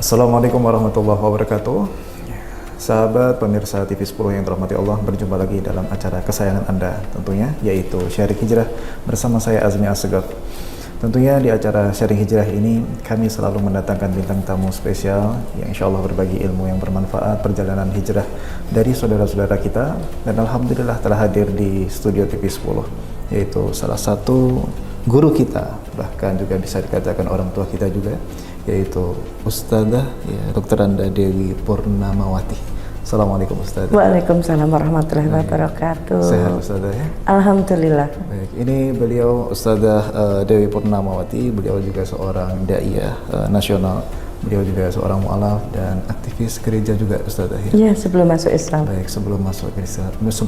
Assalamualaikum warahmatullahi wabarakatuh. Sahabat pemirsa TV 10 yang dirahmati Allah, berjumpa lagi dalam acara kesayangan Anda tentunya, yaitu Sharing Hijrah bersama saya Azmi Assegaf. Tentunya di acara Sharing Hijrah ini kami selalu mendatangkan bintang tamu spesial yang insya Allah berbagi ilmu yang bermanfaat perjalanan hijrah dari saudara-saudara kita, dan alhamdulillah telah hadir di studio TV 10, yaitu salah satu guru kita, bahkan juga bisa dikatakan orang tua kita juga, yaitu Ustadzah Dr. Anda Dewi Purnamawati. Assalamualaikum Ustadzah. Waalaikumsalam warahmatullahi wabarakatuh. Sehat Ustadzah ya? Alhamdulillah. Baik, ini beliau Ustadzah Dewi Purnamawati. Beliau juga seorang daiyah nasional. Beliau juga seorang mu'alaf dan aktivis gereja juga Ustadzah ya? Iya, sebelum masuk Islam. Baik, sebelum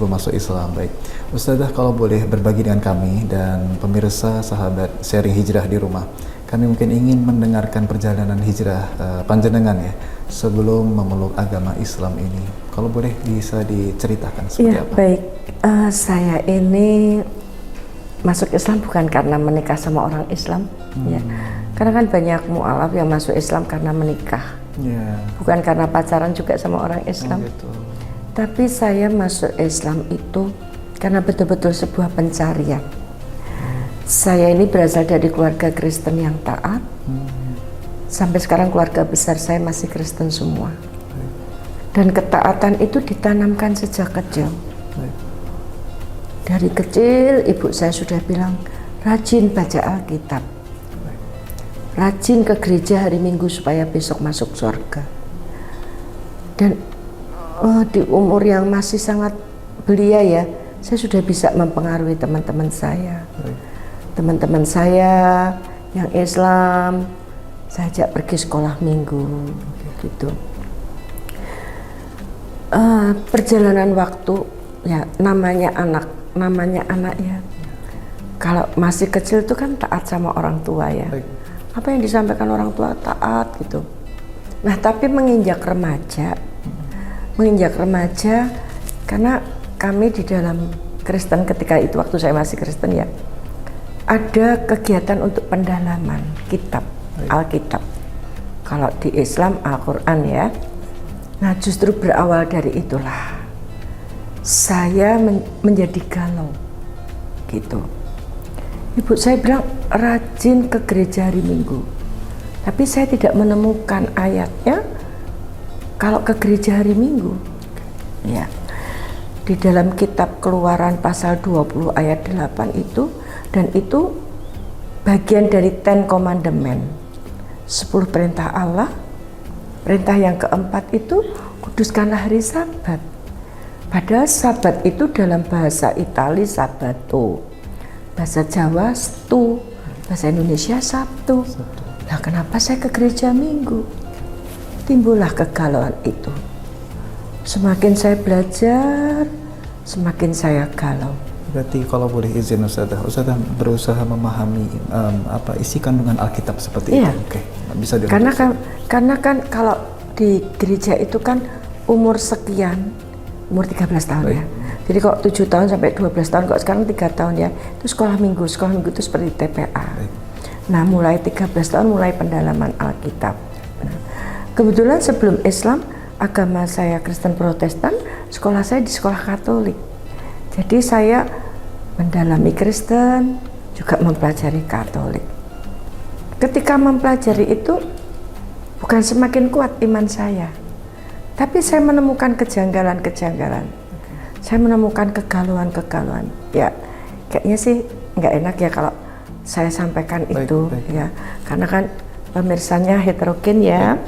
masuk Islam. Baik, Ustadzah kalau boleh berbagi dengan kami dan pemirsa sahabat Sharing Hijrah di rumah, kami mungkin ingin mendengarkan perjalanan hijrah panjenengan ya sebelum memeluk agama Islam ini. Kalau boleh bisa diceritakan seperti Ya, apa? baik. Saya ini masuk Islam bukan karena menikah sama orang Islam, ya. Karena kan banyak mu'alaf yang masuk Islam karena menikah, bukan karena pacaran juga sama orang Islam. Gitu. Tapi saya masuk Islam itu karena betul-betul sebuah pencarian. Saya ini berasal dari keluarga Kristen yang taat. Sampai sekarang keluarga besar saya masih Kristen semua. Dan ketaatan itu ditanamkan sejak kecil. Dari kecil ibu saya sudah bilang, rajin baca Alkitab, rajin ke gereja hari Minggu supaya besok masuk surga. Dan di umur yang masih sangat belia ya, saya sudah bisa mempengaruhi teman-teman saya. Teman-teman saya yang Islam, saya ajak pergi sekolah minggu, gitu. Perjalanan waktu, ya namanya anak ya. Kalau masih kecil itu kan taat sama orang tua ya. Apa yang disampaikan orang tua taat gitu. Nah tapi menginjak remaja, karena kami di dalam Kristen ketika itu waktu saya masih Kristen ya, ada kegiatan untuk pendalaman kitab, Alkitab. Kalau di Islam Al-Quran ya. Nah justru berawal dari itulah saya menjadi galau gitu. Ibu saya bilang rajin ke gereja hari Minggu, tapi saya tidak menemukan ayatnya kalau ke gereja hari Minggu ya. Di dalam kitab Keluaran pasal 20 ayat 8 itu, dan itu bagian dari 10 Commandment, 10 perintah Allah. Perintah yang keempat itu kuduskanlah hari Sabat. Padahal Sabat itu dalam bahasa Itali Sabato, bahasa Jawa Stu, bahasa Indonesia Sabtu. Nah kenapa saya ke gereja Minggu? Timbullah kegalauan itu. Semakin saya belajar, semakin saya galau. Berarti kalau boleh izin Ustadzah berusaha memahami apa isi kandungan Alkitab seperti Iya. itu. Oke, bisa Karena kan kalau di gereja itu kan umur sekian, umur 13 tahun ya. Jadi kok 7 tahun sampai 12 tahun, kok sekarang 3 tahun ya. Itu sekolah minggu itu seperti TPA. Nah, mulai 13 tahun mulai pendalaman Alkitab. Nah, kebetulan sebelum Islam, agama saya Kristen Protestan, sekolah saya di sekolah Katolik. Jadi saya mendalami Kristen, juga mempelajari Katolik. Ketika mempelajari itu, bukan semakin kuat iman saya, tapi saya menemukan kejanggalan-kejanggalan. Saya menemukan kegalauan-kegalauan. Ya, kayaknya sih nggak enak ya kalau saya sampaikan itu. Ya, karena kan pemirsanya heterogen ya.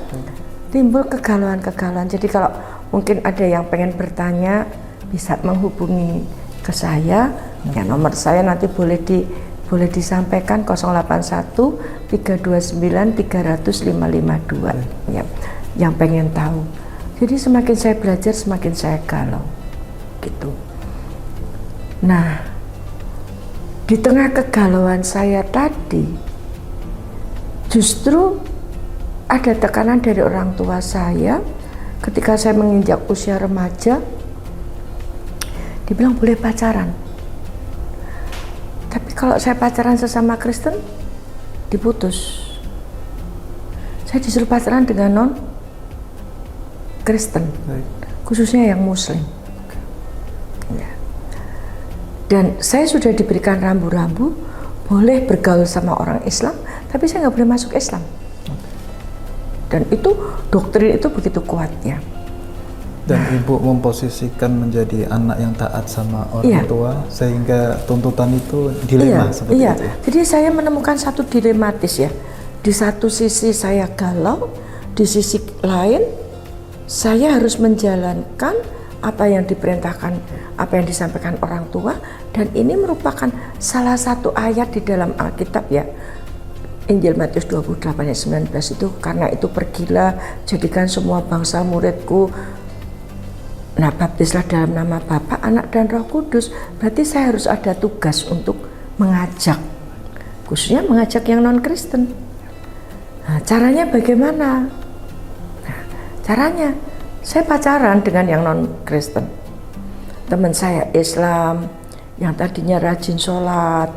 Timbul kegalauan-kegalauan. Jadi kalau mungkin ada yang pengen bertanya, bisa menghubungi ke saya. Ya, nomor saya nanti boleh disampaikan 081 329 300 552 ya, yang pengen tahu. Jadi semakin saya belajar semakin saya galau gitu. Nah di tengah kegalauan saya tadi justru ada tekanan dari orang tua saya ketika saya menginjak usia remaja. Dibilang boleh pacaran, tapi kalau saya pacaran sesama Kristen diputus. Saya disuruh pacaran dengan non Kristen, khususnya yang Muslim. Ya. Dan saya sudah diberikan rambu-rambu, boleh bergaul sama orang Islam, tapi saya nggak boleh masuk Islam. Dan itu doktrin itu begitu kuatnya. Dan ibu memposisikan menjadi anak yang taat sama orang Iya. tua, sehingga tuntutan itu dilema seperti iya. itu. Jadi saya menemukan satu dilematis ya. Di satu sisi saya galau, di sisi lain saya harus menjalankan apa yang diperintahkan, apa yang disampaikan orang tua, dan ini merupakan salah satu ayat di dalam Alkitab ya. Injil Matius 28 ayat 19 itu, karena itu pergilah, jadikan semua bangsa muridku. Nah, baptislah dalam nama Bapa, Anak, dan Roh Kudus. Berarti saya harus ada tugas untuk mengajak, khususnya mengajak yang non-Kristen. Nah, caranya bagaimana? Nah, caranya, saya pacaran dengan yang non-Kristen. Teman saya Islam, yang tadinya rajin sholat,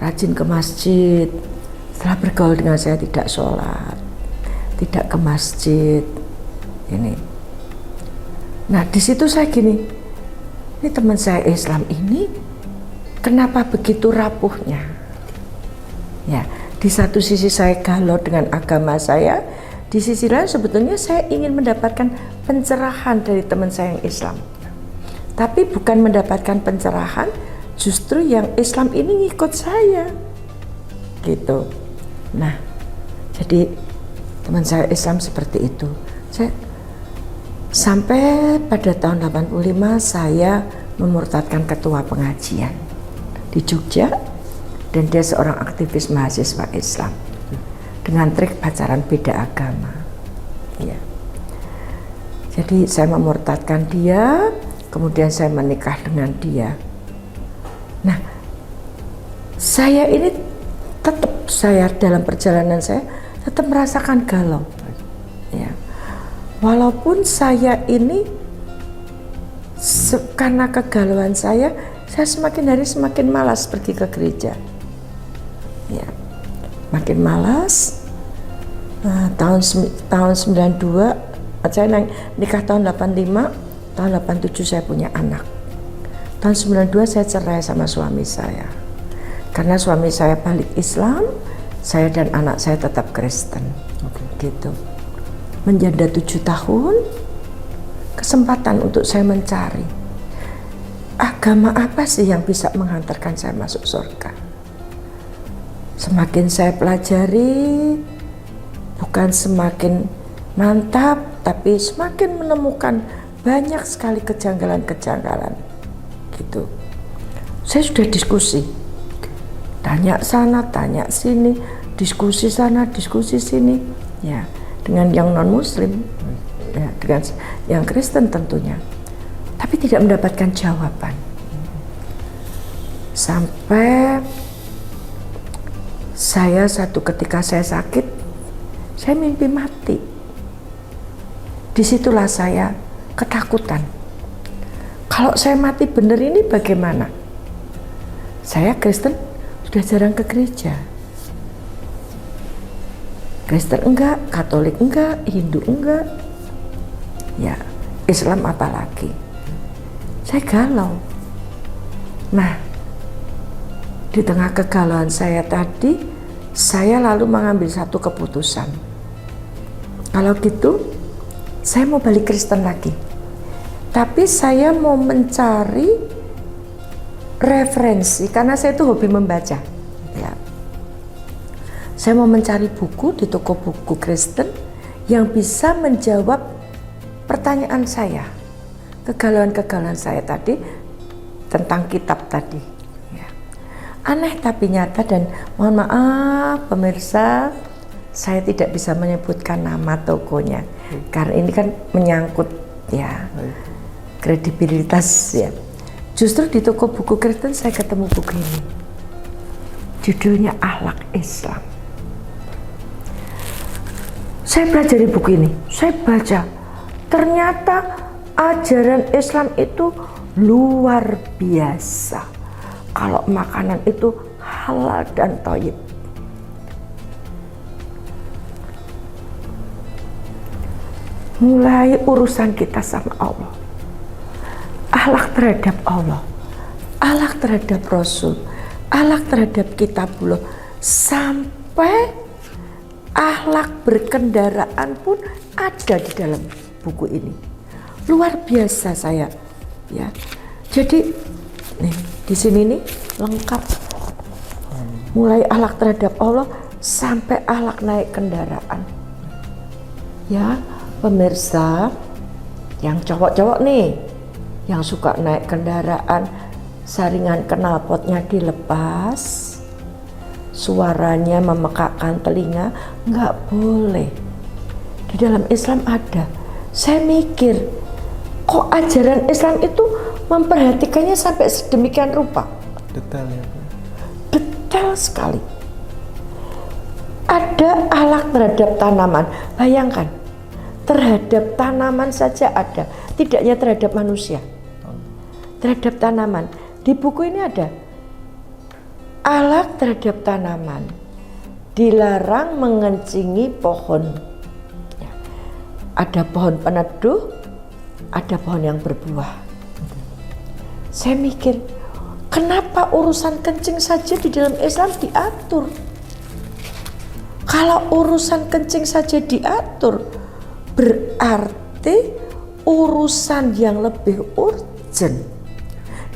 rajin ke masjid, setelah bergaul dengan saya tidak sholat, tidak ke masjid. Ini. Nah, di situ saya gini, ini teman saya Islam ini kenapa begitu rapuhnya? Ya, di satu sisi saya galau dengan agama saya, di sisi lain sebetulnya saya ingin mendapatkan pencerahan dari teman saya yang Islam. Tapi bukan mendapatkan pencerahan, justru yang Islam ini ngikut saya. Gitu. Nah, jadi teman saya Islam seperti itu. Sampai pada tahun 85 saya memurtadkan ketua pengajian di Jogja, dan dia seorang aktivis mahasiswa Islam dengan trik pacaran beda agama. Ya. Jadi saya memurtadkan dia, kemudian saya menikah dengan dia. Nah, saya ini tetap, saya dalam perjalanan saya tetap merasakan galau. Ya. Walaupun saya ini karena kegalauan saya semakin hari semakin malas pergi ke gereja. Ya, makin malas. Nah, tahun 92, saya nikah tahun 85, tahun 87 saya punya anak. Tahun 92 saya cerai sama suami saya. Karena suami saya balik Islam, saya dan anak saya tetap Kristen. Gitu. Menjanda 7 tahun, kesempatan untuk saya mencari agama apa sih yang bisa menghantarkan saya masuk surga. Semakin saya pelajari, bukan semakin mantap, tapi semakin menemukan banyak sekali kejanggalan-kejanggalan. Gitu. Saya sudah diskusi, tanya sana, tanya sini, diskusi sana, diskusi sini, ya. Dengan yang non-Muslim, ya, dengan yang Kristen tentunya, tapi tidak mendapatkan jawaban. Sampai saya satu ketika saya sakit, saya mimpi mati. Disitulah saya ketakutan. Kalau saya mati benar ini bagaimana? Saya Kristen sudah jarang ke gereja. Kristen enggak, Katolik enggak, Hindu enggak, ya Islam apalagi. Saya galau. Nah, di tengah kegalauan saya tadi, saya lalu mengambil satu keputusan. Kalau gitu, saya mau balik Kristen lagi. Tapi saya mau mencari referensi, karena saya itu hobi membaca. Ya. Saya mau mencari buku di toko buku Kristen yang bisa menjawab pertanyaan saya, kegalauan-kegalauan saya tadi tentang kitab tadi. Ya. Aneh tapi nyata, dan mohon maaf pemirsa, saya tidak bisa menyebutkan nama tokonya karena ini kan menyangkut ya kredibilitas ya. Justru di toko buku Kristen saya ketemu buku ini, judulnya Akhlak Islam. Saya pelajari buku ini, saya baca, ternyata ajaran Islam itu luar biasa. Kalau makanan itu halal dan thayyib. mulai urusan kita sama Allah, akhlak terhadap Allah, akhlak terhadap Rasul, akhlak terhadap kitabullah, sampai akhlak berkendaraan pun ada di dalam buku ini. Luar biasa saya, ya. Jadi nih di sini nih lengkap, mulai akhlak terhadap Allah sampai akhlak naik kendaraan. Ya, pemirsa yang cowok-cowok nih, yang suka naik kendaraan, saringan knalpotnya dilepas, suaranya memekakkan telinga, nggak boleh. Di dalam Islam ada. Saya mikir, kok ajaran Islam itu memperhatikannya sampai sedemikian rupa? Detail ya Bu. Detail sekali. Ada akhlak terhadap tanaman. Bayangkan, terhadap tanaman saja ada, tidaknya terhadap manusia. Terhadap tanaman. Di buku ini ada akhlak terhadap tanaman. Dilarang mengencingi pohon. Ya. Ada pohon peneduh, ada pohon yang berbuah. Saya mikir, kenapa urusan kencing saja di dalam Islam diatur? Kalau urusan kencing saja diatur, berarti urusan yang lebih urgent,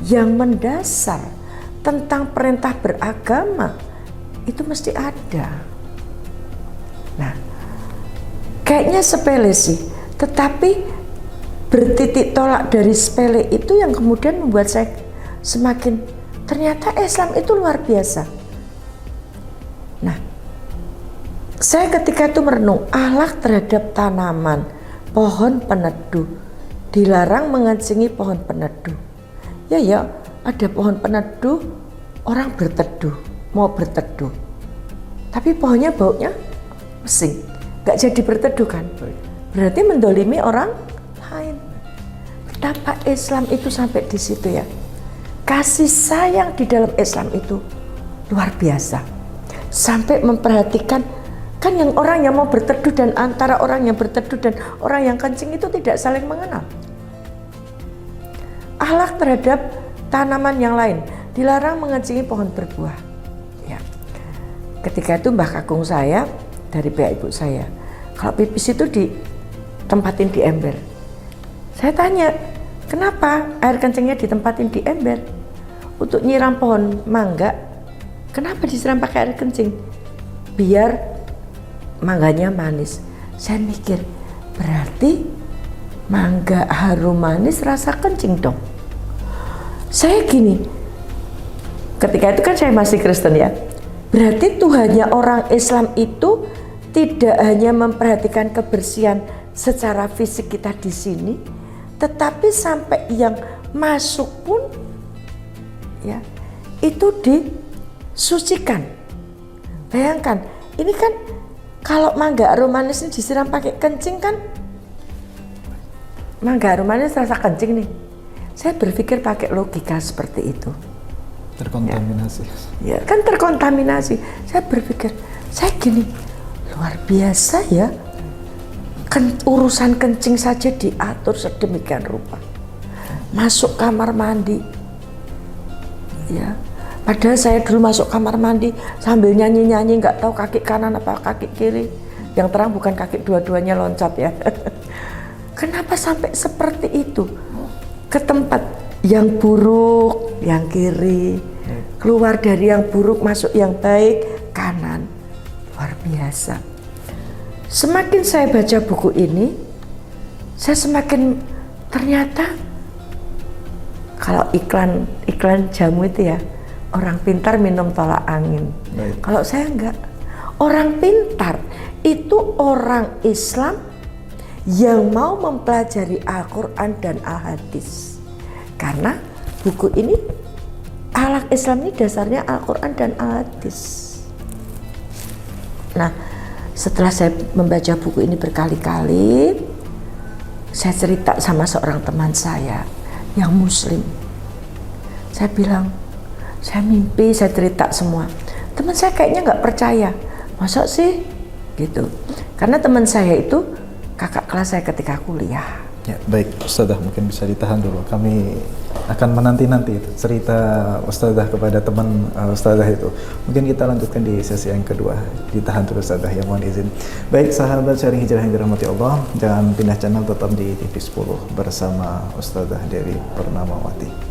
yang mendasar tentang perintah beragama itu mesti ada. Nah, kayaknya sepele sih, tetapi bertitik tolak dari sepele itu yang kemudian membuat saya semakin ternyata Islam itu luar biasa. Nah, saya ketika itu merenung akhlak terhadap tanaman, pohon peneduh, dilarang mengencingi pohon peneduh. Ya, ada pohon peneduh, orang berteduh, mau berteduh. Tapi pohonnya baunya pesing, gak jadi berteduh kan? Berarti mendolimi orang lain. Betapa Islam itu sampai di situ ya. Kasih sayang di dalam Islam itu luar biasa. Sampai memperhatikan, kan yang orang yang mau berteduh dan antara orang yang berteduh dan orang yang kencing itu tidak saling mengenal. Akhlak terhadap tanaman yang lain, dilarang mengencingi pohon berbuah. Ya. Ketika itu Mbah Kakung saya dari pihak ibu saya, kalau pipis itu ditempatin di ember. Saya tanya, kenapa air kencingnya ditempatin di ember? Untuk nyiram pohon mangga, kenapa disiram pakai air kencing? Biar mangganya manis. Saya mikir, berarti mangga harum manis rasa kencing dong. Saya gini, ketika itu kan saya masih Kristen ya, berarti Tuhannya orang Islam itu tidak hanya memperhatikan kebersihan secara fisik kita di sini, tetapi sampai yang masuk pun ya itu disucikan. Bayangkan, ini kan kalau mangga harum manis ini disiram pakai kencing kan, mangga harum manis rasa kencing nih. Saya berpikir pakai logika seperti itu. Terkontaminasi. Ya kan terkontaminasi. Saya berpikir, saya gini, luar biasa ya. Urusan kencing saja diatur sedemikian rupa. Masuk kamar mandi, ya. Padahal saya dulu masuk kamar mandi sambil nyanyi-nyanyi, nggak tahu kaki kanan apa kaki kiri. Yang terang bukan kaki dua-duanya loncat ya. Kenapa sampai seperti itu? Ke tempat yang buruk, yang kiri, keluar dari yang buruk masuk yang baik, kanan. Luar biasa. Semakin saya baca buku ini, saya semakin ternyata kalau iklan jamu itu ya, orang pintar minum tolak angin. Baik. Kalau saya enggak. Orang pintar itu orang Islam yang mau mempelajari Al-Quran dan Al-Hadis. Karena buku ini, akhlak Islam ini dasarnya Al-Quran dan Al-Hadis. Nah, setelah saya membaca buku ini berkali-kali, saya cerita sama seorang teman saya yang Muslim. Saya bilang, saya mimpi, saya cerita semua. Teman saya kayaknya nggak percaya, masa sih? Gitu. Karena teman saya itu kakak kelas saya ketika kuliah. Ya, baik Ustadzah, mungkin bisa ditahan dulu. Kami akan menanti-nanti itu cerita Ustadzah kepada teman Ustadzah itu. Mungkin kita lanjutkan di sesi yang kedua. Ditahan dulu Ustadzah, ya mohon izin. Baik sahabat Sharing Hijrah yang dirahmati Allah, jangan pindah channel, tetap di TV 10 bersama Ustadzah Dewi Purnamawati.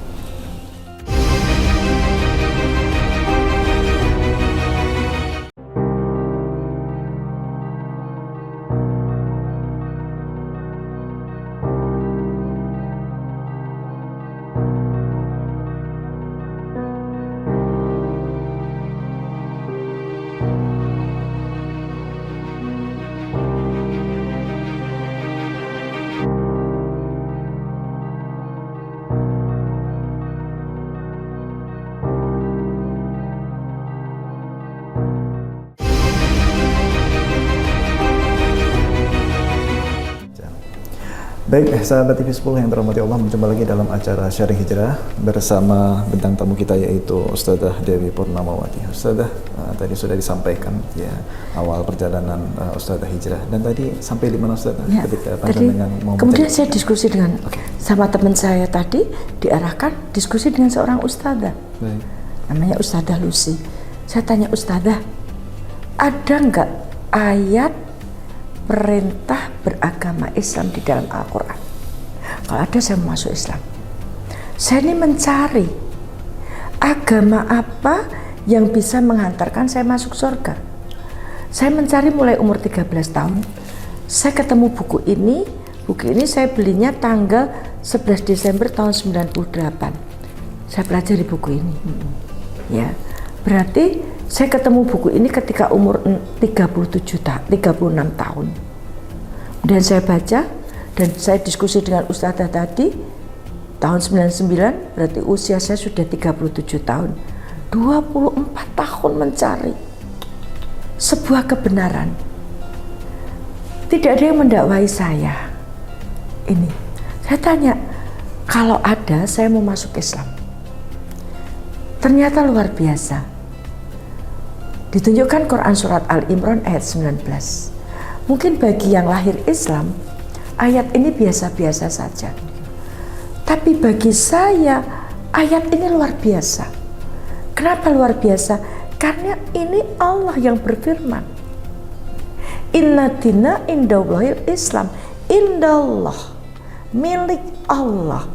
Baik, sahabat TV 10 yang dirahmati Allah, berjumpa lagi dalam acara Sharing Hijrah bersama bintang tamu kita yaitu Ustadzah Dewi Purnamawati. Ustadzah, tadi sudah disampaikan ya awal perjalanan Ustadzah Hijrah, dan tadi sampai di mana Ustadzah ya, ketika panjenengan mau kemudian saya diskusi dengan sama teman saya tadi, diarahkan diskusi dengan seorang ustadzah. Baik. Namanya Ustadzah Lucy. Saya tanya, Ustadzah, ada nggak ayat perintah beragama Islam di dalam Al-Quran? Kalau ada, saya mau masuk Islam. Saya ini mencari agama apa yang bisa menghantarkan saya masuk surga. Saya mencari mulai umur 13 tahun. Saya ketemu buku ini. Buku ini saya belinya tanggal 11 Desember tahun 98. Saya pelajari buku ini. Ya, berarti saya ketemu buku ini ketika umur 36 tahun. Dan saya baca dan saya diskusi dengan Ustadzah tadi tahun 99, berarti usia saya sudah 37 tahun. 24 tahun mencari sebuah kebenaran. Tidak ada yang mendakwai saya. Ini, saya tanya, kalau ada saya mau masuk Islam. Ternyata luar biasa. Ditunjukkan Quran surat Al-Imran ayat 19. Mungkin bagi yang lahir Islam, ayat ini biasa-biasa saja. Tapi bagi saya, ayat ini luar biasa. Kenapa luar biasa? Karena ini Allah yang berfirman. Inna dina indallahil Islam. Indallah, milik Allah.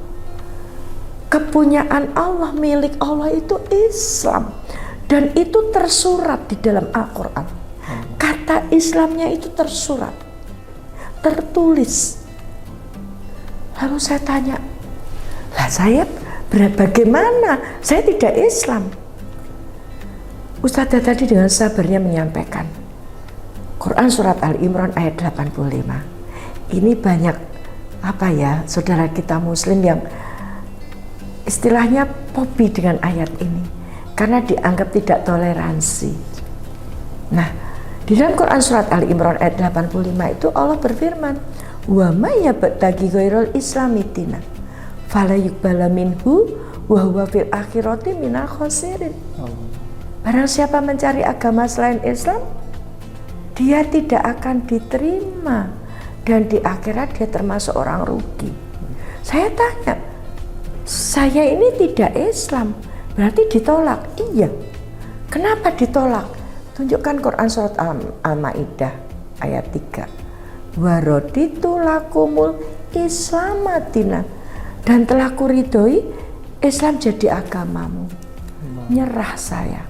Kepunyaan Allah, milik Allah itu Islam. Dan itu tersurat di dalam Al-Quran. Kata Islamnya itu tersurat, tertulis. Lalu saya tanya, lah saya bagaimana? Saya tidak Islam. Ustadzah tadi dengan sabarnya menyampaikan Quran surat Al-Imran ayat 85. Ini banyak saudara kita Muslim yang istilahnya fobi dengan ayat ini karena dianggap tidak toleransi. Nah, di dalam Quran surat Al-Imran ayat 85 itu Allah berfirman, wa may yabtaghi ghairal islami dina fala yuqbala minhu wa huwa fil akhirati minal khasirin. Barang siapa mencari agama selain Islam, dia tidak akan diterima dan di akhirat dia termasuk orang rugi. Saya tanya, saya ini tidak Islam, berarti ditolak? Iya. Kenapa ditolak? Tunjukkan Quran surat Al-Maidah ayat 3. Waraditu lakumul islamadina, dan telah kuridhoi Islam jadi agamamu. Nyerah saya.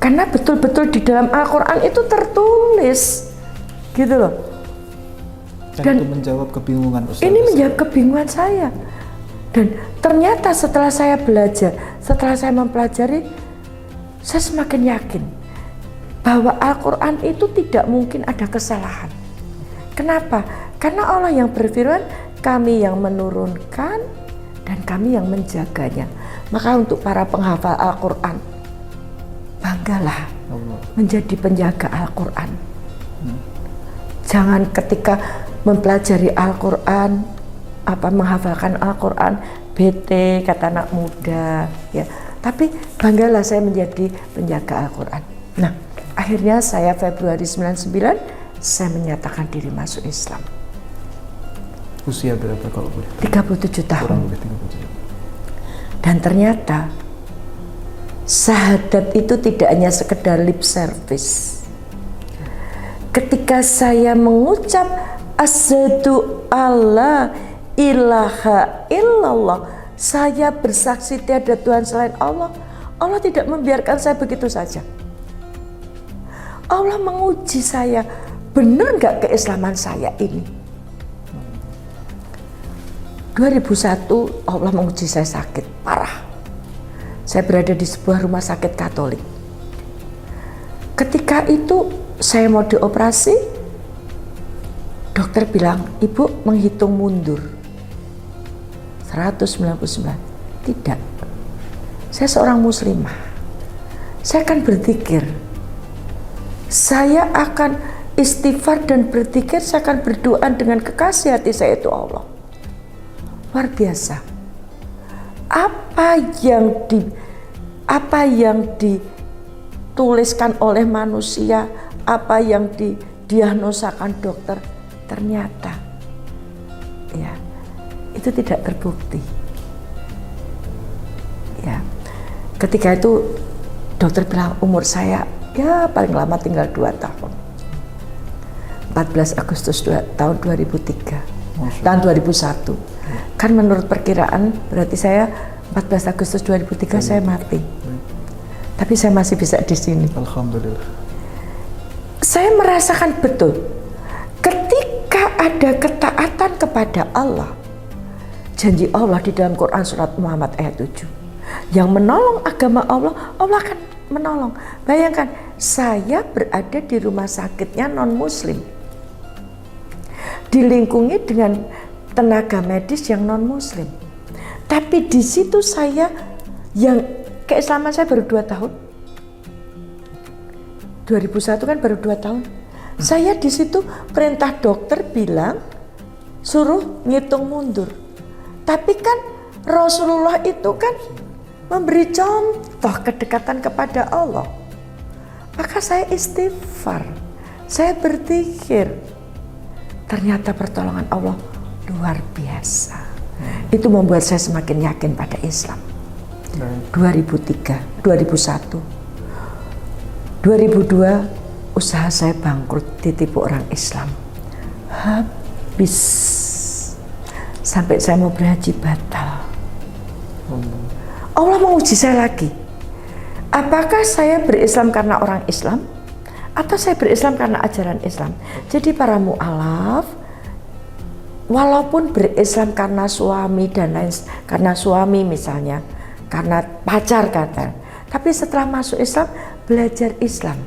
Karena betul-betul di dalam Al-Quran itu tertulis. Gitu loh. Dan itu menjawab kebingungan Ustaz. Ini menjawab kebingungan saya. Dan ternyata setelah saya belajar, setelah saya mempelajari, saya semakin yakin bahwa Al-Quran itu tidak mungkin ada kesalahan. Kenapa? Karena Allah yang berfirman, kami yang menurunkan dan kami yang menjaganya. Maka untuk para penghafal Al-Quran, banggalah menjadi penjaga Al-Quran. Jangan ketika mempelajari Al-Quran, menghafalkan Al-Quran, bete kata anak muda, ya. Tapi banggalah saya menjadi penjaga Al-Quran. Nah, akhirnya saya Februari 99 saya menyatakan diri masuk Islam. Usia berapa kalau boleh? 37 tahun. Kurang lebih 37. Dan ternyata syahadat itu tidak hanya sekedar lip service. Ketika saya mengucap asyhadu alla ilaha illallah, saya bersaksi tiada Tuhan selain Allah. Allah tidak membiarkan saya begitu saja. Allah menguji saya, benar nggak keislaman saya ini? 2001 Allah menguji saya sakit parah. Saya berada di sebuah rumah sakit Katolik. Ketika itu saya mau dioperasi, dokter bilang, ibu menghitung mundur 199. Tidak, saya seorang muslimah. Saya akan berzikir, saya akan istighfar dan berzikir, saya akan berdoa dengan kekasih hati saya itu Allah. Luar biasa. Apa yang dituliskan oleh manusia, apa yang didiagnosakan dokter, ternyata ya itu tidak terbukti. Ya, ketika itu dokter bilang umur saya ya paling lama tinggal 2 tahun. 14 Agustus tahun 2003, tahun 2001. Kan menurut perkiraan berarti saya 14 Agustus 2003 saya mati. Tapi saya masih bisa di sini. Alhamdulillah. Saya merasakan betul ketika ada ketaatan kepada Allah. Janji Allah di dalam Quran surat Muhammad ayat 7. Yang menolong agama Allah, Allah akan menolong. Bayangkan, saya berada di rumah sakitnya non-muslim. Dilingkungi dengan tenaga medis yang non-muslim. Tapi di situ saya, yang keislaman saya baru 2 tahun. 2001 kan baru 2 tahun. Saya di situ perintah dokter bilang suruh ngitung mundur. Tapi kan Rasulullah itu kan memberi contoh kedekatan kepada Allah. Maka saya istighfar, saya berzikir. Ternyata pertolongan Allah luar biasa. Itu membuat saya semakin yakin pada Islam. 2003, 2001, 2002 usaha saya bangkrut, ditipu orang Islam. Habis. Sampai saya mau berhaji batal. Allah menguji saya lagi. Apakah saya berislam karena orang Islam atau saya berislam karena ajaran Islam? Jadi para mu'alaf, walaupun berislam karena suami dan lain, karena suami misalnya, karena pacar kata, tapi setelah masuk Islam belajar Islam.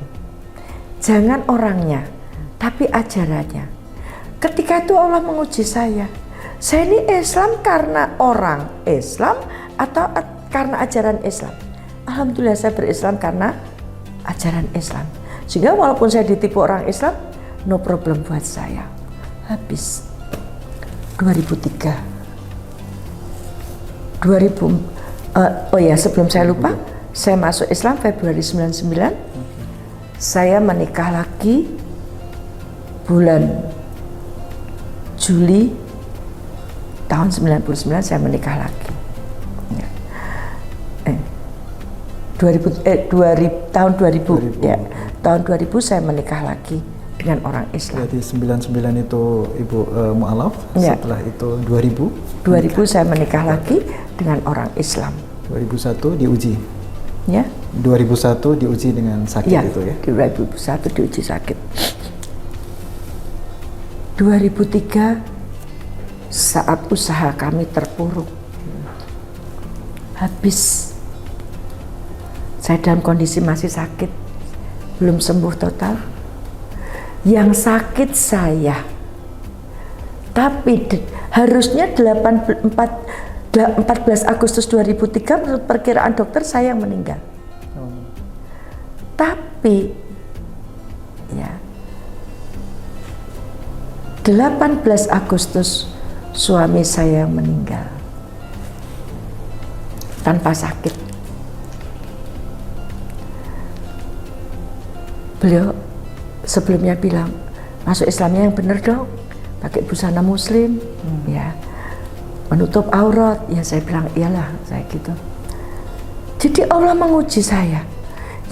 Jangan orangnya, tapi ajarannya. Ketika itu Allah menguji saya ini Islam karena orang Islam atau karena ajaran Islam? Alhamdulillah saya berislam karena ajaran Islam. Sehingga walaupun saya ditipu orang Islam, no problem buat saya. Habis 2003, sebelum saya lupa, saya masuk Islam Februari 99. Saya menikah lagi bulan Juli tahun 99, saya menikah lagi. Tahun 2000 ya. Tahun 2000 saya menikah lagi dengan orang Islam. Jadi 99 itu Ibu mu'alaf, ya. Setelah itu 2000 saya menikah lagi dengan orang Islam. 2001 diuji. Ya. 2001 diuji dengan sakit ya, itu ya. 2001 diuji sakit. 2003 saat usaha kami terpuruk. Habis. Saya dalam kondisi masih sakit, belum sembuh total. Yang sakit saya, tapi harusnya 14 Agustus 2003 menurut perkiraan dokter saya yang meninggal. Tapi ya 18 Agustus suami saya yang meninggal tanpa sakit. Beliau sebelumnya bilang, masuk Islamnya yang benar dong, pakai busana muslim, ya, menutup aurat. Ya saya bilang iyalah, saya gitu. Jadi Allah menguji saya,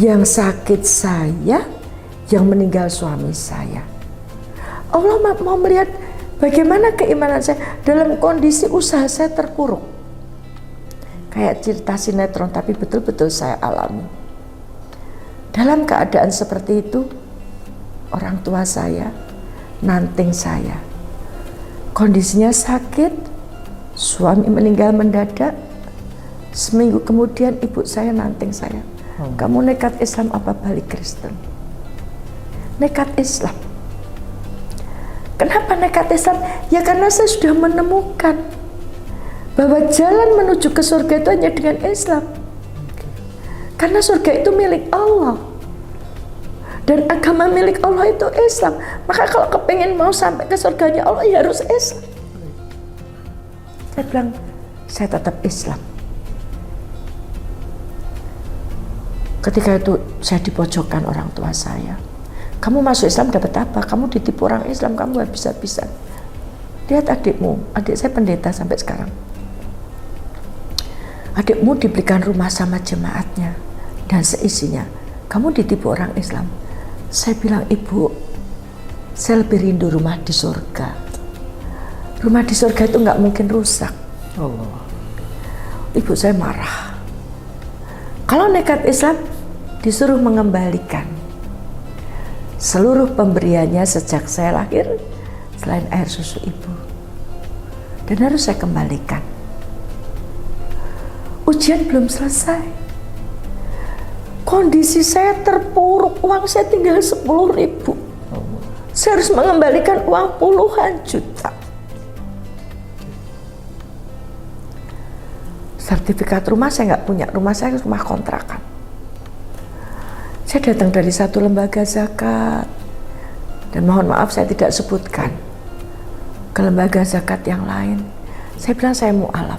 yang sakit saya, yang meninggal suami saya. Allah mau melihat bagaimana keimanan saya dalam kondisi usaha saya terpuruk. Kayak cerita sinetron, tapi betul-betul saya alami. Dalam keadaan seperti itu, orang tua saya nanting saya. Kondisinya sakit, suami meninggal mendadak. Seminggu kemudian ibu saya nanting saya. Kamu nekat Islam apa balik Kristen? Nekat Islam. Kenapa nekat Islam? Ya karena saya sudah menemukan bahwa jalan menuju ke surga itu hanya dengan Islam. Karena surga itu milik Allah. Dan agama milik Allah itu Islam. Maka kalau kepingin mau sampai ke surganya Allah, ya harus Islam. Saya bilang, saya tetap Islam. Ketika itu saya dipojokkan orang tua saya. Kamu masuk Islam dapat apa? Kamu ditipu orang Islam, kamu habis-habisan. Lihat adikmu, adik saya pendeta sampai sekarang. Adikmu diberikan rumah sama jemaatnya dan seisinya. Kamu ditipu orang Islam. Saya bilang, ibu, saya lebih rindu rumah di surga. Rumah di surga itu nggak mungkin rusak. Allah. Ibu saya marah. Kalau nekat Islam, disuruh mengembalikan seluruh pemberiannya sejak saya lahir, selain air susu ibu. Dan harus saya kembalikan. Ujian belum selesai. Kondisi saya terpuruk, uang saya tinggal 10.000. Saya harus mengembalikan uang puluhan juta. Sertifikat rumah saya nggak punya, rumah saya rumah kontrakan. Saya datang dari satu lembaga zakat, dan mohon maaf saya tidak sebutkan ke lembaga zakat yang lain. Saya bilang saya mu'alaf.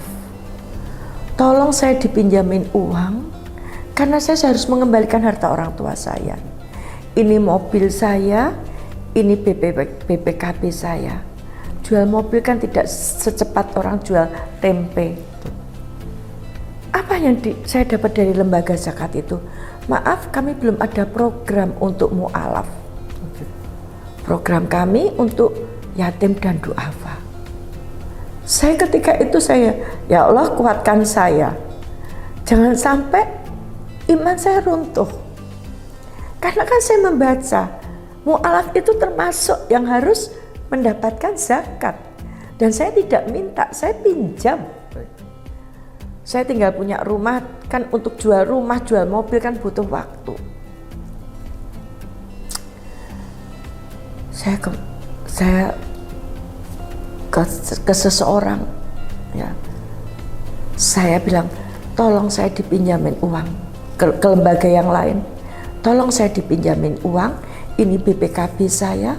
Tolong saya dipinjamin uang, karena saya harus mengembalikan harta orang tua saya. Ini mobil saya, ini BPKB saya. Jual mobil kan tidak secepat orang jual tempe. Apa yang saya dapat dari lembaga zakat itu? Maaf, kami belum ada program untuk mu'alaf. Program kami untuk yatim dan duafa. Saya ketika itu ya Allah kuatkan saya. Jangan sampai iman saya runtuh. Karena kan saya membaca, mu'alaf itu termasuk yang harus mendapatkan zakat. Dan saya tidak minta, saya pinjam. Saya tinggal punya rumah, kan untuk jual rumah, jual mobil kan butuh waktu. Saya ke seseorang, ya. Saya bilang, tolong saya dipinjamin uang ke lembaga yang lain. Tolong saya dipinjamin uang, ini BPKB saya.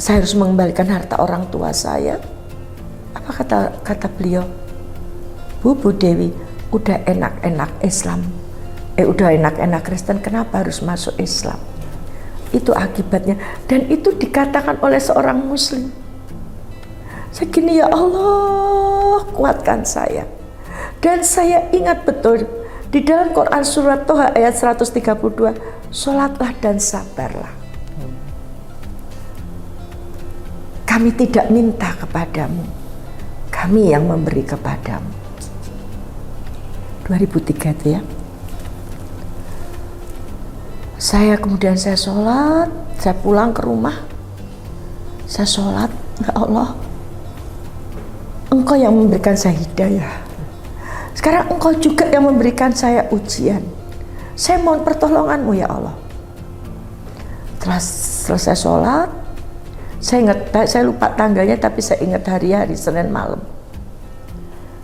Saya harus mengembalikan harta orang tua saya? Apa kata beliau? Bu Dewi, udah enak-enak Islam, udah enak-enak Kristen, kenapa harus masuk Islam? Itu akibatnya, dan itu dikatakan oleh seorang Muslim. Saya gini, ya Allah, kuatkan saya. Dan saya ingat betul, di dalam Quran surat Toha ayat 132, sholatlah dan sabarlah. Kami tidak minta kepadamu, kami yang memberi kepadamu. 2003 itu ya. Saya kemudian saya sholat, saya pulang ke rumah, saya sholat, ya Allah, Engkau yang memberikan saya hidayah. Sekarang Engkau juga yang memberikan saya ujian. Saya mohon pertolonganmu ya Allah. Setelah selesai sholat, saya lupa tanggalnya, tapi saya ingat hari Senin malam.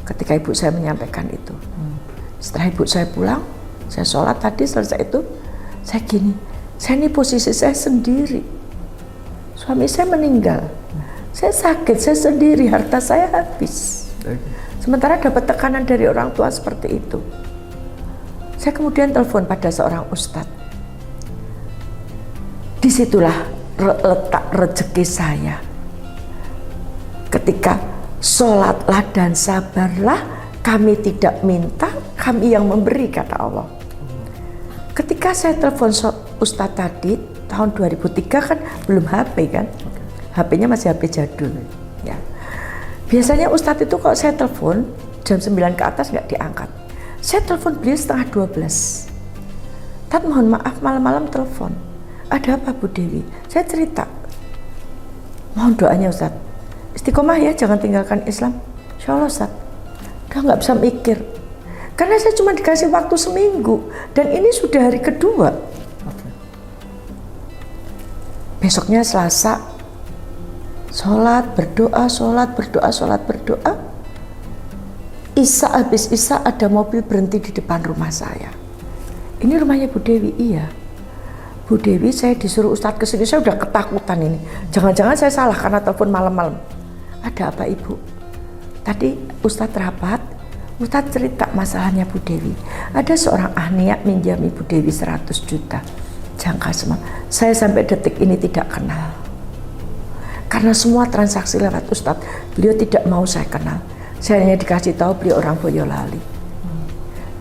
Ketika ibu saya menyampaikan itu. Setelah ibu saya pulang, saya sholat tadi selesai itu, saya gini, saya ini posisi saya sendiri. Suami saya meninggal, saya sakit, saya sendiri, harta saya habis. Sementara dapat tekanan dari orang tua seperti itu. Saya kemudian telepon pada seorang ustadz. Disitulah letak rezeki saya. Ketika sholatlah dan sabarlah, kami tidak minta, kami yang memberi, kata Allah. Ketika saya telepon Ustadz tadi, tahun 2003 kan belum HP kan, HP-nya masih HP jadul. Ya. Biasanya Ustadz itu kalau saya telepon, jam 9 ke atas nggak diangkat. Saya telepon beliau setengah 12. Tapi mohon maaf malam-malam telepon. Ada apa Bu Dewi? Saya cerita. Mohon doanya Ustadz. Istiqomah ya, jangan tinggalkan Islam. Insya Allah Ustadz. Udah nggak bisa mikir. Karena saya cuma dikasih waktu seminggu. Dan ini sudah hari kedua. Besoknya Selasa. Sholat, berdoa, sholat, berdoa, sholat, berdoa. Isya, habis Isya ada mobil berhenti di depan rumah saya. Ini rumahnya Bu Dewi, iya. Bu Dewi, saya disuruh Ustadz kesini, saya udah ketakutan ini. Jangan-jangan saya salah karena telepon malam-malam. Ada apa Ibu? Tadi Ustadz rapat, Ustadz cerita masalahnya Bu Dewi. Ada seorang ahniya minjami Bu Dewi 100 juta. Jangka semua. Saya sampai detik ini tidak kenal. Karena semua transaksi lewat Ustadz, beliau tidak mau saya kenal. Saya hanya dikasih tahu beliau orang Boyolali.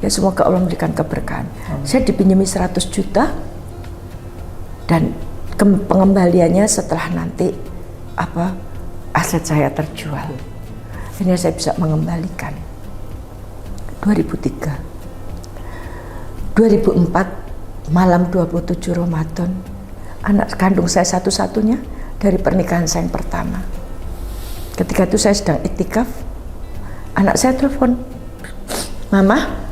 Ya semoga Allah memberikan keberkahan. Saya dipinjami 100 juta. Dan pengembaliannya setelah nanti aset saya terjual, ini saya bisa mengembalikan. 2003, 2004 malam 27 Ramadan, anak kandung saya satu-satunya dari pernikahan saya yang pertama. Ketika itu saya sedang iktikaf, anak saya telepon, Mama,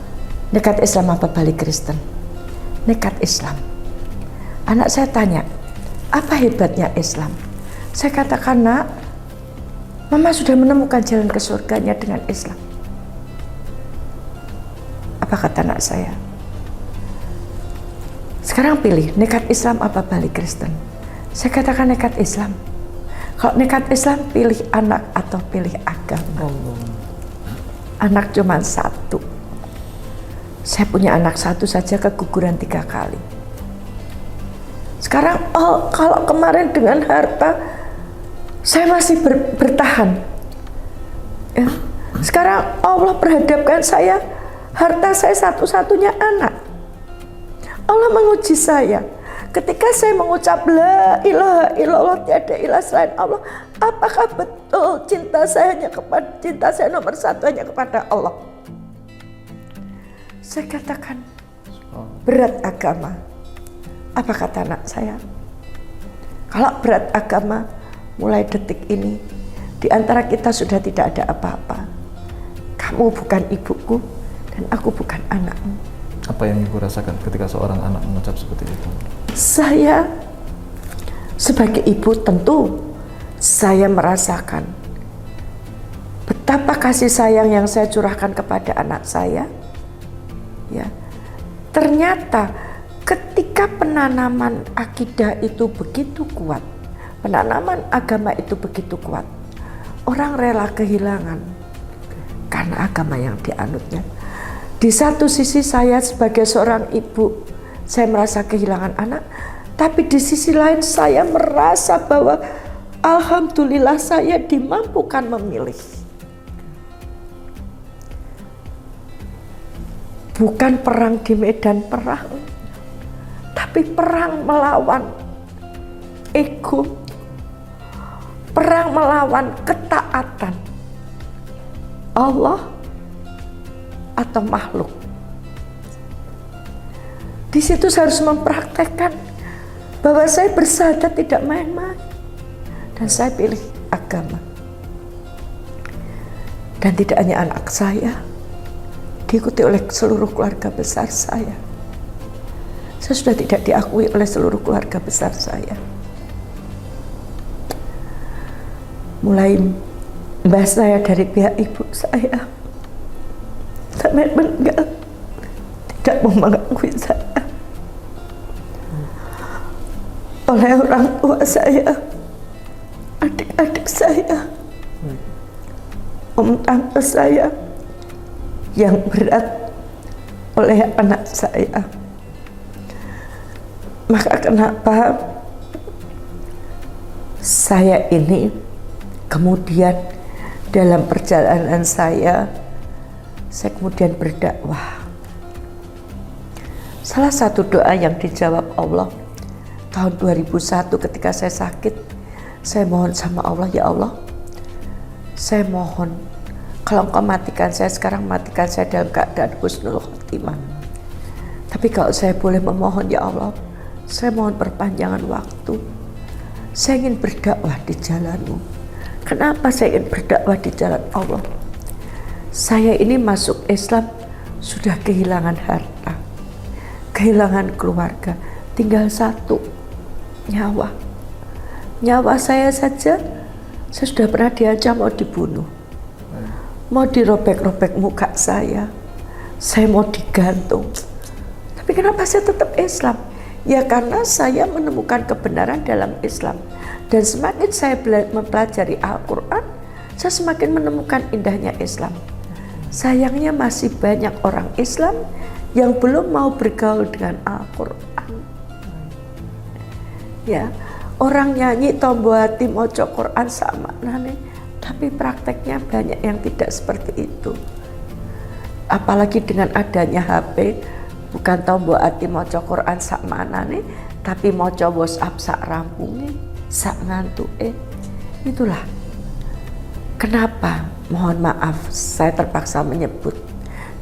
nekat Islam apa balik Kristen? Nekat Islam. Anak saya tanya, apa hebatnya Islam? Saya katakan, Nak, Mama sudah menemukan jalan ke surganya dengan Islam. Apa kata anak saya? Sekarang pilih, nekat Islam apa balik Kristen? Saya katakan nekat Islam. Kalau nekat Islam, pilih anak atau pilih agama. Anak cuma satu. Saya punya anak satu saja keguguran 3 kali. Sekarang kalau kemarin dengan harta saya masih bertahan. Ya. Sekarang Allah perhadapkan saya, harta saya satu-satunya anak. Allah menguji saya. Ketika saya mengucap la ilaha illallah, tiada ilah selain Allah, apakah betul cinta saya nomor satu hanya kepada Allah? Saya katakan berat agama. Apa kata anak saya? Kalau berat agama, mulai detik ini, di antara kita sudah tidak ada apa-apa. Kamu bukan ibuku, dan aku bukan anakmu. Apa yang Ibu rasakan ketika seorang anak mengucap seperti itu? Saya, sebagai ibu tentu, saya merasakan betapa kasih sayang yang saya curahkan kepada anak saya. Ya, ternyata ketika penanaman akidah itu begitu kuat, penanaman agama itu begitu kuat, orang rela kehilangan karena agama yang dianutnya. Di satu sisi saya sebagai seorang ibu, saya merasa kehilangan anak, tapi di sisi lain saya merasa bahwa alhamdulillah saya dimampukan memilih. Bukan perang di medan perang, tapi perang melawan ego, perang melawan ketaatan Allah atau makhluk. Di situ saya harus mempraktekkan bahwa saya bersyahadat tidak main-main, dan saya pilih agama. Dan tidak hanya anak saya, diikuti oleh seluruh keluarga besar saya. Saya sudah tidak diakui oleh seluruh keluarga besar saya. Mulai mbah saya dari pihak ibu saya sampai meninggal tidak mau mengakui saya. Oleh orang tua saya, adik-adik saya, om tante saya, yang berat oleh anak saya. Maka kenapa saya ini kemudian dalam perjalanan saya kemudian berdakwah. Salah satu doa yang dijawab Allah tahun 2001 ketika saya sakit, saya mohon sama Allah, ya Allah, saya mohon kalau Engkau matikan saya sekarang, matikan saya dalam keadaan husnul khotimah. Tapi kalau saya boleh memohon, ya Allah, saya mohon perpanjangan waktu. Saya ingin berdakwah di jalan-Mu. Kenapa saya ingin berdakwah di jalan Allah? Saya ini masuk Islam sudah kehilangan harta, kehilangan keluarga, tinggal satu, nyawa. Nyawa saya saja, saya sudah pernah diancam mau dibunuh. Mau dirobek-robek muka saya mau digantung. Tapi kenapa saya tetap Islam? Ya karena saya menemukan kebenaran dalam Islam. Dan semakin saya mempelajari Al-Quran, saya semakin menemukan indahnya Islam. Sayangnya masih banyak orang Islam yang belum mau bergaul dengan Al-Quran. Ya, orang nyanyi tombo hati moco Quran sama nane, tapi prakteknya banyak yang tidak seperti itu. Apalagi dengan adanya HP, bukan tombo hati moco Quran sak manane, tapi moco WhatsApp sak rampunge, sak ngantuke. Itulah kenapa, mohon maaf saya terpaksa menyebut,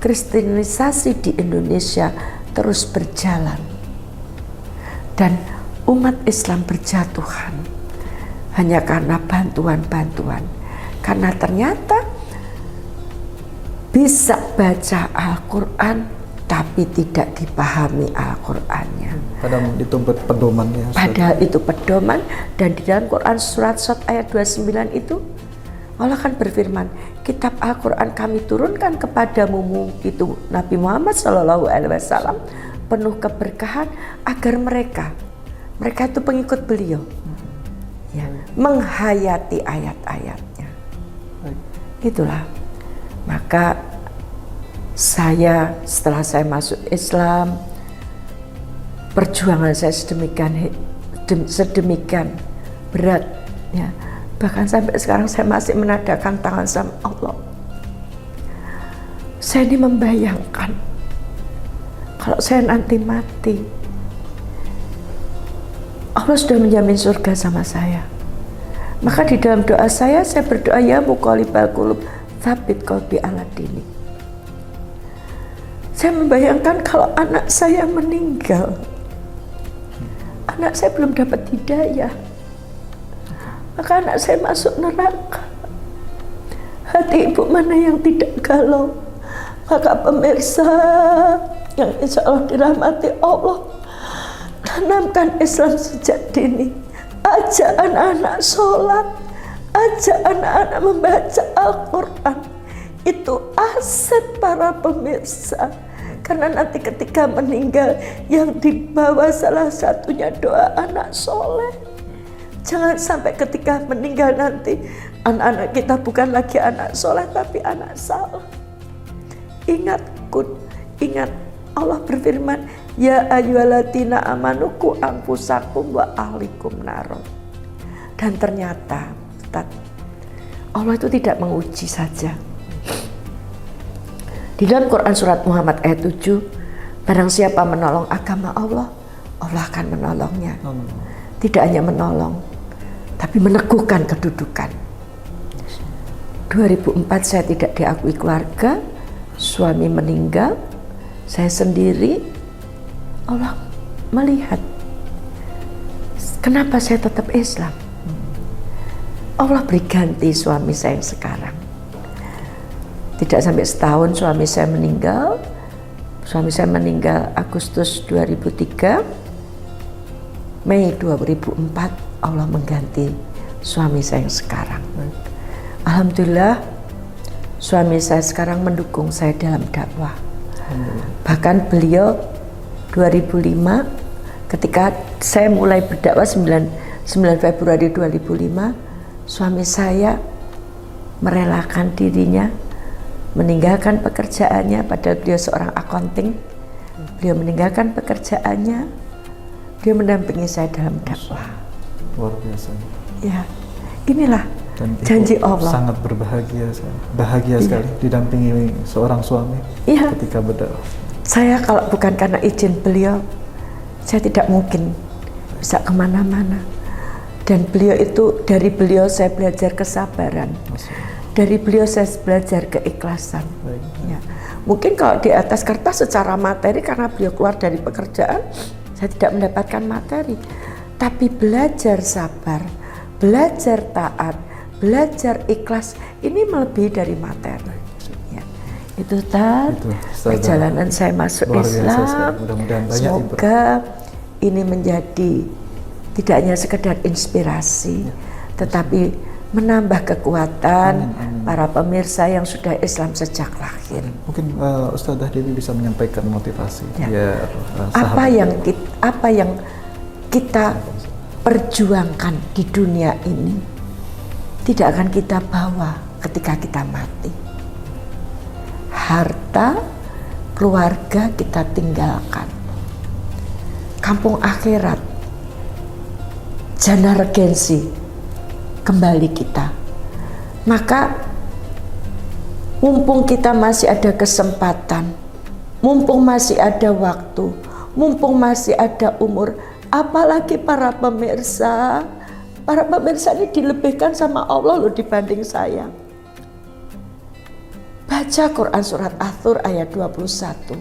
Kristenisasi di Indonesia terus berjalan dan umat Islam berjatuhan hanya karena bantuan-bantuan, karena ternyata bisa baca Al-Quran tapi tidak dipahami Al-Qurannya. Padahal itu pedomannya. Padahal itu pedoman, dan di dalam Quran surat Shad ayat 29 itu Allah kan berfirman, kitab Al-Quran kami turunkan kepadamu itu Nabi Muhammad SAW penuh keberkahan agar mereka itu pengikut beliau, ya, menghayati ayat-ayatnya. Itulah, maka saya setelah saya masuk Islam, perjuangan saya sedemikian berat, ya, bahkan sampai sekarang saya masih menadahkan tangan sama Allah. Saya ini membayangkan kalau saya nanti mati, Allah sudah menjamin surga sama saya. Maka di dalam doa saya berdoa, ya muqallibal qulub, tsabit qalbi ala dini. Saya membayangkan kalau anak saya meninggal, anak saya belum dapat hidayah, maka anak saya masuk neraka. Hati ibu mana yang tidak galau? Maka pemirsa yang insya Allah dirahmati Allah, tanamkan Islam sejak dini. Ajak anak-anak sholat, ajak anak-anak membaca Al-Quran. Itu aset para pemirsa. Karena nanti ketika meninggal, yang dibawa salah satunya doa anak soleh. Jangan sampai ketika meninggal nanti, anak-anak kita bukan lagi anak soleh, tapi anak salah. Ingat Allah berfirman, ya ayyuhalladzina amanu qu anfusakum wa ahlikum naron. Dan ternyata Allah itu tidak menguji saja. Di dalam Quran surat Muhammad ayat 7, barang siapa menolong agama Allah, Allah akan menolongnya. Tidak hanya menolong, tapi meneguhkan kedudukan. 2004 saya tidak diakui keluarga, suami meninggal, saya sendiri. Allah melihat kenapa saya tetap Islam. Allah beri ganti suami saya yang sekarang. Tidak sampai setahun suami saya meninggal. Suami saya meninggal Agustus 2003. Mei 2004 Allah mengganti suami saya yang sekarang. Alhamdulillah suami saya sekarang mendukung saya dalam dakwah. Bahkan beliau 2005 ketika saya mulai berdakwah 9 Februari 2005, suami saya merelakan dirinya, meninggalkan pekerjaannya, padahal beliau seorang accounting. Beliau meninggalkan pekerjaannya, dia mendampingi saya dalam dakwah. Luar biasa. Ya, inilah Dan ibu janji Allah. sangat bahagia sekali didampingi seorang suami Iya. ketika berdakwah. Saya kalau bukan karena izin beliau, saya tidak mungkin bisa kemana-mana. Dan beliau itu, dari beliau saya belajar kesabaran. Dari beliau saya belajar keikhlasan. Baik. Ya. Mungkin kalau di atas kertas secara materi, karena beliau keluar dari pekerjaan, saya tidak mendapatkan materi. Tapi belajar sabar, belajar taat, belajar ikhlas, ini melebihi dari materi. Ya. Itu perjalanan saya masuk Islam. Mudah-mudahan banyak Semoga ini menjadi tidak hanya sekedar inspirasi, tetapi menambah kekuatan para pemirsa yang sudah Islam sejak lahir. Mungkin Ustazah Dewi bisa menyampaikan motivasi Ya. sahabat. Apa yang kita perjuangkan di dunia ini tidak akan kita bawa ketika kita mati. Harta, keluarga kita tinggalkan. Kampung akhirat, jana regensi, kembali kita. Maka mumpung kita masih ada kesempatan, mumpung masih ada waktu, mumpung masih ada umur, apalagi para pemirsa ini dilebihkan sama Allah loh dibanding saya. Baca Quran surat At-Tur ayat 21.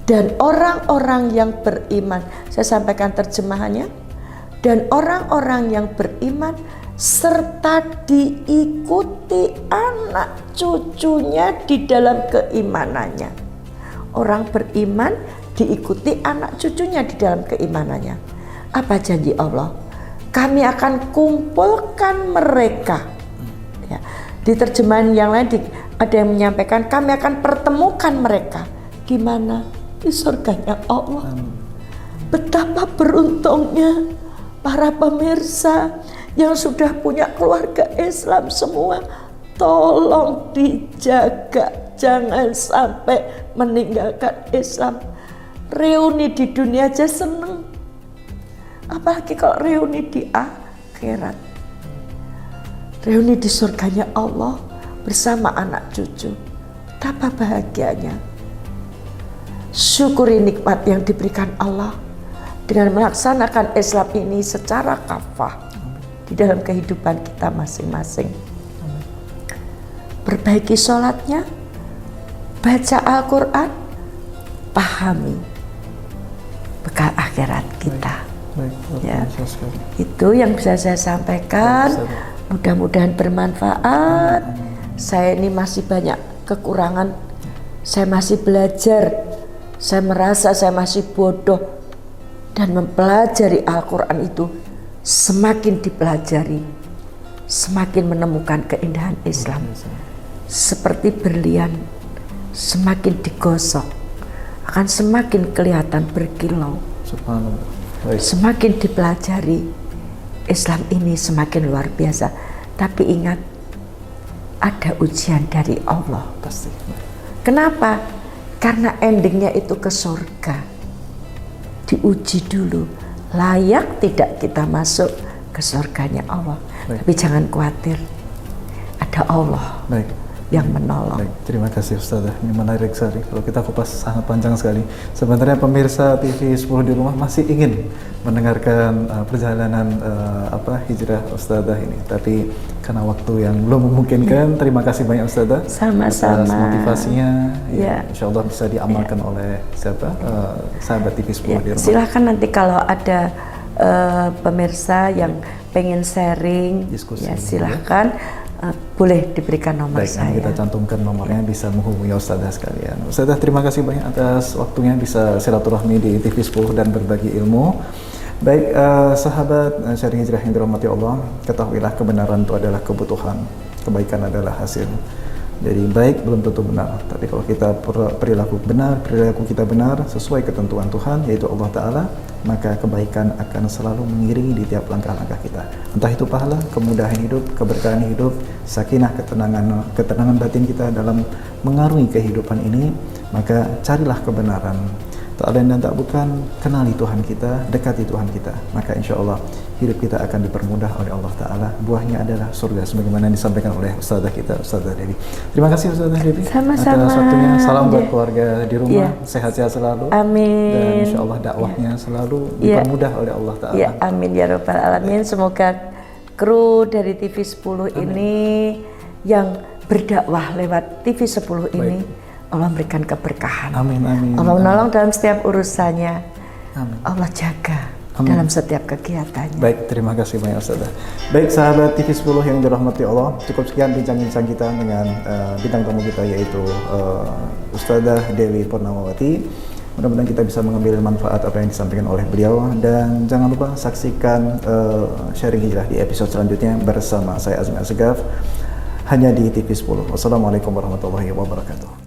Dan orang-orang yang beriman, saya sampaikan terjemahannya, dan orang-orang yang beriman serta diikuti anak cucunya di dalam keimanannya. Orang beriman diikuti anak cucunya di dalam keimanannya. Apa janji Allah? Kami akan kumpulkan mereka. Ya. Di terjemahan yang lain ada yang menyampaikan kami akan pertemukan mereka. Di mana? Di surganya Allah. Betapa beruntungnya para pemirsa yang sudah punya keluarga Islam semua. Tolong dijaga, jangan sampai meninggalkan Islam. Reuni di dunia aja seneng, apalagi kalau reuni di akhirat. Reuni di surganya Allah bersama anak cucu, betapa bahagianya. Syukuri nikmat yang diberikan Allah dengan melaksanakan Islam ini secara kafah di dalam kehidupan kita masing-masing. Perbaiki sholatnya, baca Al-Quran, pahami bekal akhirat kita. Ya, itu yang bisa saya sampaikan. Mudah-mudahan bermanfaat. Saya ini masih banyak kekurangan, saya masih belajar. Saya merasa saya masih bodoh, dan mempelajari Al-Quran itu semakin dipelajari, semakin menemukan keindahan Islam. Seperti berlian, semakin digosok akan semakin kelihatan berkilau. Semakin dipelajari, Islam ini semakin luar biasa. Tapi ingat, ada ujian dari Allah pasti. Kenapa? Karena endingnya itu ke surga. Diuji dulu, layak tidak kita masuk ke surganya Allah. Tapi jangan khawatir, ada Allah yang menolong. Baik, terima kasih Ustazah, ini menarik sekali. Kalau kita kupas sangat panjang sekali. Sebenarnya pemirsa TV 10 di rumah masih ingin mendengarkan perjalanan hijrah Ustazah ini, tapi karena waktu yang belum memungkinkan. Terima kasih banyak Ustazah sama-sama atas motivasinya. Ya. Insya Allah bisa diamalkan oleh sahabat TV 10 di rumah. Silahkan nanti kalau ada pemirsa yang pengen sharing, diskusi, ya silahkan. Boleh diberikan nomor saya. Kita cantumkan nomornya, bisa menghubungi Ustazah sekalian. Ustazah, terima kasih banyak atas waktunya bisa silaturahmi di TV 10 dan berbagi ilmu. Baik, sahabat Syari Hijrah yang dirahmati Allah, ketahuilah kebenaran itu adalah kebutuhan, kebaikan adalah hasil. Jadi baik belum tentu benar, tapi kalau kita perilaku kita benar sesuai ketentuan Tuhan, yaitu Allah Ta'ala, maka kebaikan akan selalu mengiringi di tiap langkah-langkah kita. Entah itu pahala, kemudahan hidup, keberkahan hidup, sakinah, ketenangan batin kita dalam mengarungi kehidupan ini. Maka carilah kebenaran, tak lain dan tak bukan, kenali Tuhan kita, dekati Tuhan kita. Maka insya Allah hidup kita akan dipermudah oleh Allah Ta'ala. Buahnya adalah surga, sebagaimana yang disampaikan oleh Ustazah kita, Ustazah Dewi. Terima kasih Ustazah Dewi Sama-sama. atas waktunya. Salam buat keluarga di rumah, Iya. sehat-sehat selalu. Amin. Dan insya Allah dakwahnya selalu dipermudah oleh Allah Ta'ala. Ya, amin ya Rabbal Alamin. Semoga kru dari TV 10 ini yang berdakwah lewat TV 10 ini, Allah berikan keberkahan. Amin, amin. Allah menolong dalam setiap urusannya. Amin. Allah jaga Amin. dalam setiap kegiatannya. Baik, terima kasih banyak Ustazah. Baik, sahabat TV 10 yang dirahmati Allah, cukup sekian bincang-bincang kita dengan bintang tamu kita, yaitu Ustazah Dewi Purnamawati. Mudah-mudahan kita bisa mengambil manfaat apa yang disampaikan oleh beliau, dan jangan lupa saksikan sharing hijrah di episode selanjutnya bersama saya Azmi Assegaf hanya di TV 10. Wassalamualaikum warahmatullahi wabarakatuh.